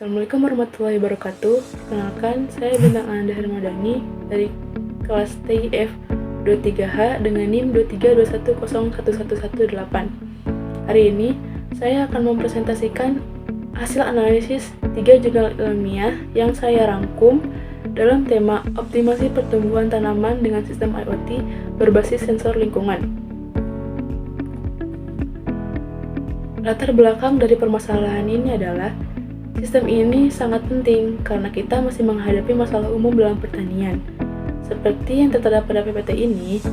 Assalamualaikum warahmatullahi wabarakatuh. Perkenalkan, saya Bintang Ananda Hermadani dari kelas TIF 23H dengan NIM 23210118. Hari ini, saya akan mempresentasikan hasil analisis 3 jurnal ilmiah yang saya rangkum dalam tema optimasi pertumbuhan tanaman dengan sistem IoT berbasis sensor lingkungan. Latar belakang dari permasalahan ini adalah sistem ini sangat penting karena kita masih menghadapi masalah umum dalam pertanian. Seperti yang tertera pada PPT ini,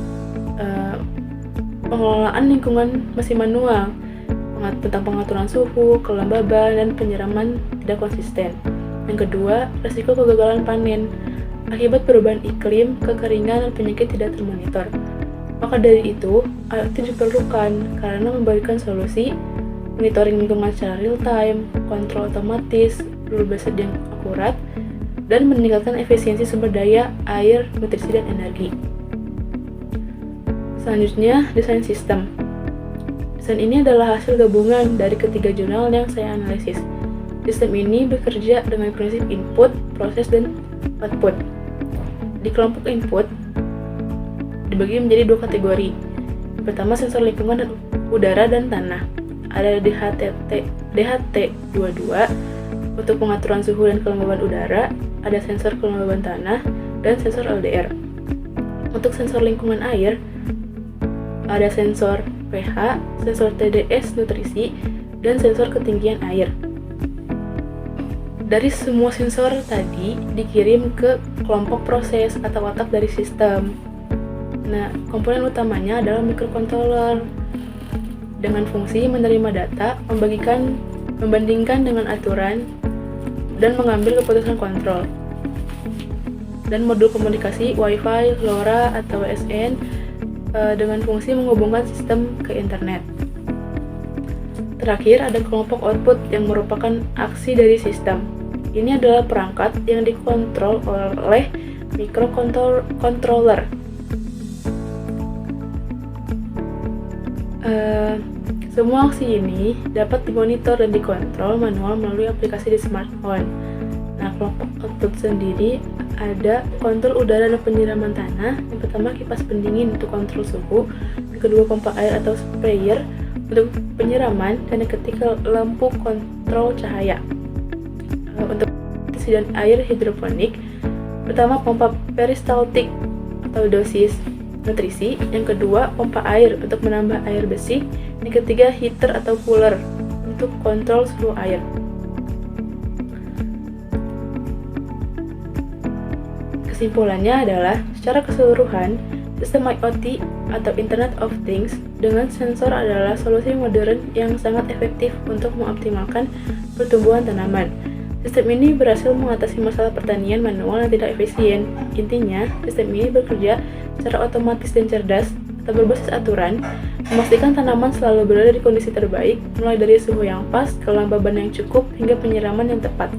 pengelolaan lingkungan masih manual, tentang pengaturan suhu, kelembaban, dan penyiraman tidak konsisten. Yang kedua, risiko kegagalan panen akibat perubahan iklim, kekeringan, dan penyakit tidak termonitor. Maka dari itu, IoT diperlukan karena memberikan solusi monitoring lingkungan secara real time, kontrol otomatis, rule based yang akurat, dan meningkatkan efisiensi sumber daya, air, nutrisi, dan energi. Selanjutnya, desain sistem. Desain ini adalah hasil gabungan dari ketiga jurnal yang saya analisis. Sistem ini bekerja dengan prinsip input, proses, dan output. Di kelompok input, dibagi menjadi 2 kategori. Pertama, sensor lingkungan dan udara dan tanah. Ada DHT22 untuk pengaturan suhu dan kelembaban udara, ada sensor kelembaban tanah, dan sensor LDR. Untuk sensor lingkungan air, ada sensor pH, sensor TDS nutrisi, dan sensor ketinggian air. Dari semua sensor tadi dikirim ke kelompok proses atau watak dari sistem. Nah, komponen utamanya adalah microcontroller dengan fungsi menerima data, membandingkan dengan aturan, dan mengambil keputusan kontrol. Dan modul komunikasi Wi-Fi, LoRa, atau WSN dengan fungsi menghubungkan sistem ke internet. Terakhir, ada kelompok output yang merupakan aksi dari sistem. Ini adalah perangkat yang dikontrol oleh microcontroller. Semua aksi ini dapat dimonitor dan dikontrol manual melalui aplikasi di smartphone. Nah, kelompok output sendiri ada kontrol udara dan penyiraman tanah. Yang pertama, kipas pendingin untuk kontrol suhu. Yang kedua, pompa air atau sprayer untuk penyiraman. Dan yang ketiga, lampu kontrol cahaya. Untuk nutrisi dan air hidroponik, pertama pompa peristaltik atau dosis nutrisi, yang kedua pompa air untuk menambah air bersih, yang ketiga heater atau cooler untuk kontrol suhu air. Kesimpulannya adalah, secara keseluruhan, sistem IoT atau Internet of Things dengan sensor adalah solusi modern yang sangat efektif untuk mengoptimalkan pertumbuhan tanaman. Sistem ini berhasil mengatasi masalah pertanian manual yang tidak efisien. Intinya, sistem ini bekerja secara otomatis dan cerdas atau berbasis aturan, memastikan tanaman selalu berada di kondisi terbaik, mulai dari suhu yang pas, kelembaban yang cukup, hingga penyiraman yang tepat.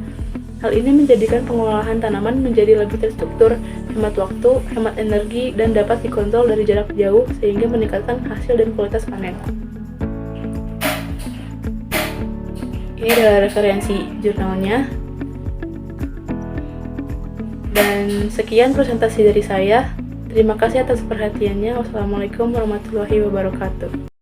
Hal ini menjadikan pengolahan tanaman menjadi lebih terstruktur, hemat waktu, hemat energi, dan dapat dikontrol dari jarak jauh sehingga meningkatkan hasil dan kualitas panen. Ini adalah referensi jurnalnya. Dan sekian presentasi dari saya. Terima kasih atas perhatiannya. Wassalamualaikum warahmatullahi wabarakatuh.